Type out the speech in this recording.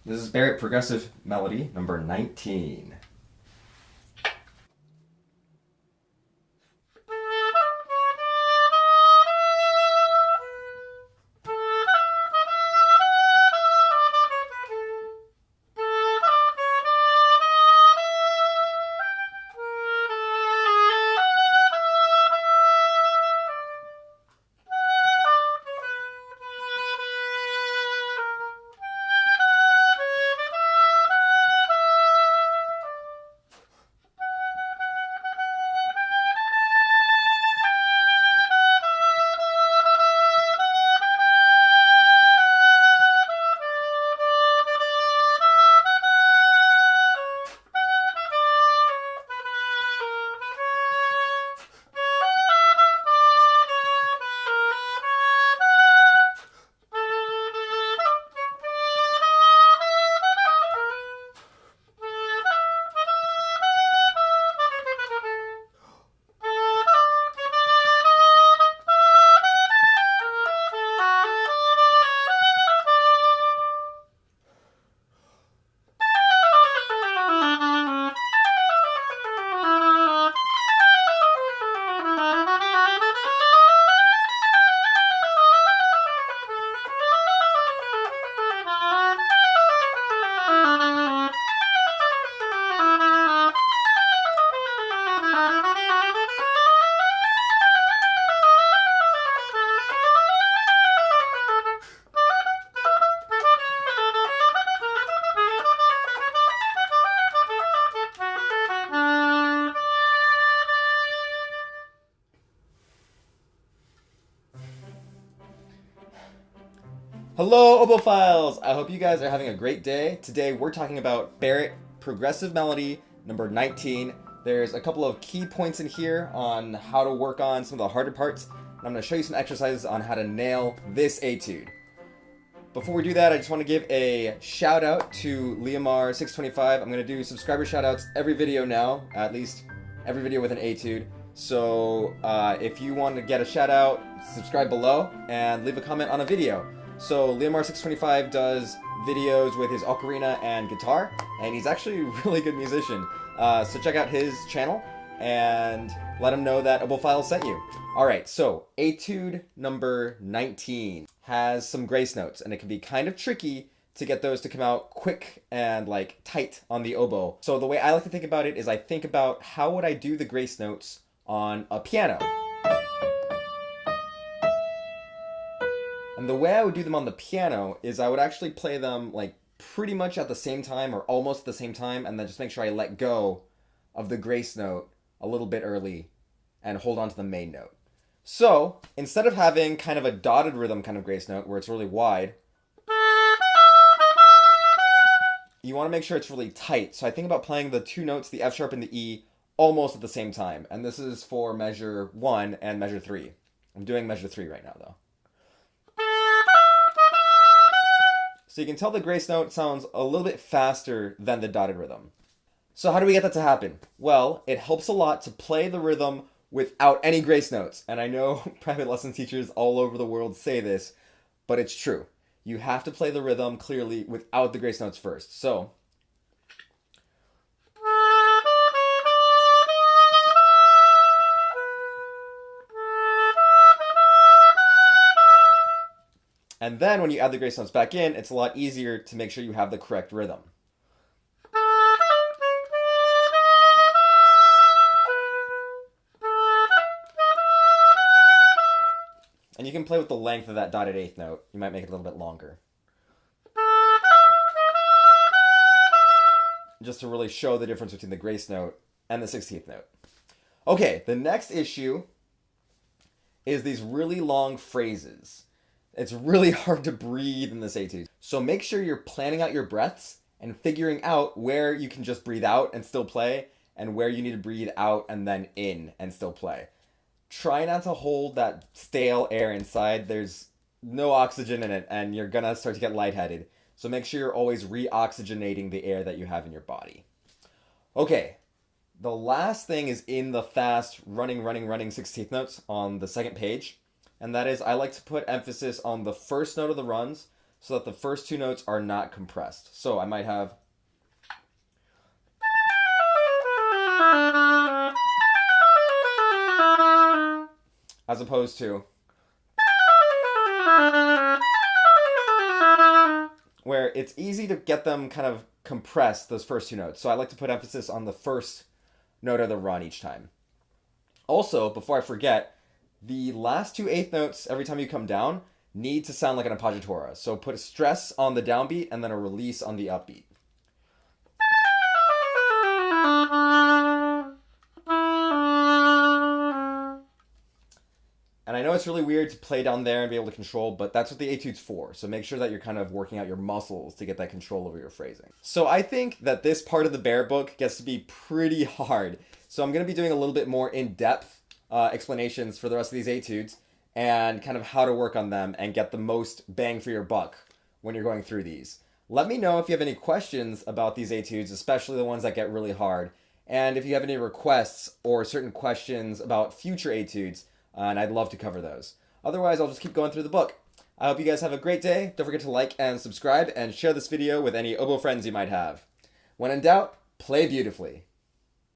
This is Barret Progressive Melody number 19. Hello, Obophiles! I hope you guys are having a great day. Today we're talking about Barret Progressive Melody number 19. There's a couple of key points in here on how to work on some of the harder parts. And I'm going to show you some exercises on how to nail this etude. Before we do that, I just want to give a shout out to Leomar625. I'm going to do subscriber shout outs every video now, at least every video with an etude. So if you want to get a shout out, subscribe below and leave a comment on a video. So Leomar625 does videos with his ocarina and guitar, and he's actually a really good musician. So check out his channel and let him know that Oboe sent you. Alright, so etude number 19 has some grace notes, and it can be kind of tricky to get those to come out quick and like tight on the oboe. So the way I like to think about it is I think about how would I do the grace notes on a piano. And the way I would do them on the piano is I would actually play them like pretty much at the same time or almost at the same time, and then just make sure I let go of the grace note a little bit early and hold on to the main note. So instead of having kind of a dotted rhythm kind of grace note where it's really wide, you want to make sure it's really tight. So I think about playing the two notes, the F sharp and the E, almost at the same time. And this is for measure 1 and measure 3. I'm doing measure 3 right now though. So you can tell the grace note sounds a little bit faster than the dotted rhythm. So how do we get that to happen? Well, it helps a lot to play the rhythm without any grace notes. And I know private lesson teachers all over the world say this, but it's true. You have to play the rhythm clearly without the grace notes first. So and then when you add the grace notes back in, it's a lot easier to make sure you have the correct rhythm. And you can play with the length of that dotted eighth note. You might make it a little bit longer, just to really show the difference between the grace note and the 16th note. Okay, the next issue is these really long phrases. It's really hard to breathe in this etude. So make sure you're planning out your breaths and figuring out where you can just breathe out and still play, and where you need to breathe out and then in and still play. Try not to hold that stale air inside. There's no oxygen in it, and you're gonna start to get lightheaded. So make sure you're always re-oxygenating the air that you have in your body. Okay, the last thing is in the fast running 16th notes on the second page. And that is, I like to put emphasis on the first note of the runs. so that the first two notes are not compressed. So I might have as opposed to where it's easy to get them kind of compressed, those first two notes. So I like to put emphasis on the first note of the run each time. Also, before I forget, the last two eighth notes every time you come down need to sound like an appoggiatura. So put a stress on the downbeat and then a release on the upbeat. And I know it's really weird to play down there and be able to control, but that's what the etude's for. So make sure that you're kind of working out your muscles to get that control over your phrasing. So I think that this part of the Barret book gets to be pretty hard. So I'm going to be doing a little bit more in-depth explanations for the rest of these etudes and kind of how to work on them and get the most bang for your buck when you're going through these. Let me know if you have any questions about these etudes, especially the ones that get really hard. And if you have any requests or certain questions about future etudes, and I'd love to cover those. Otherwise, I'll just keep going through the book. I hope you guys have a great day. Don't forget to like and subscribe and share this video with any oboe friends you might have. When in doubt, play beautifully.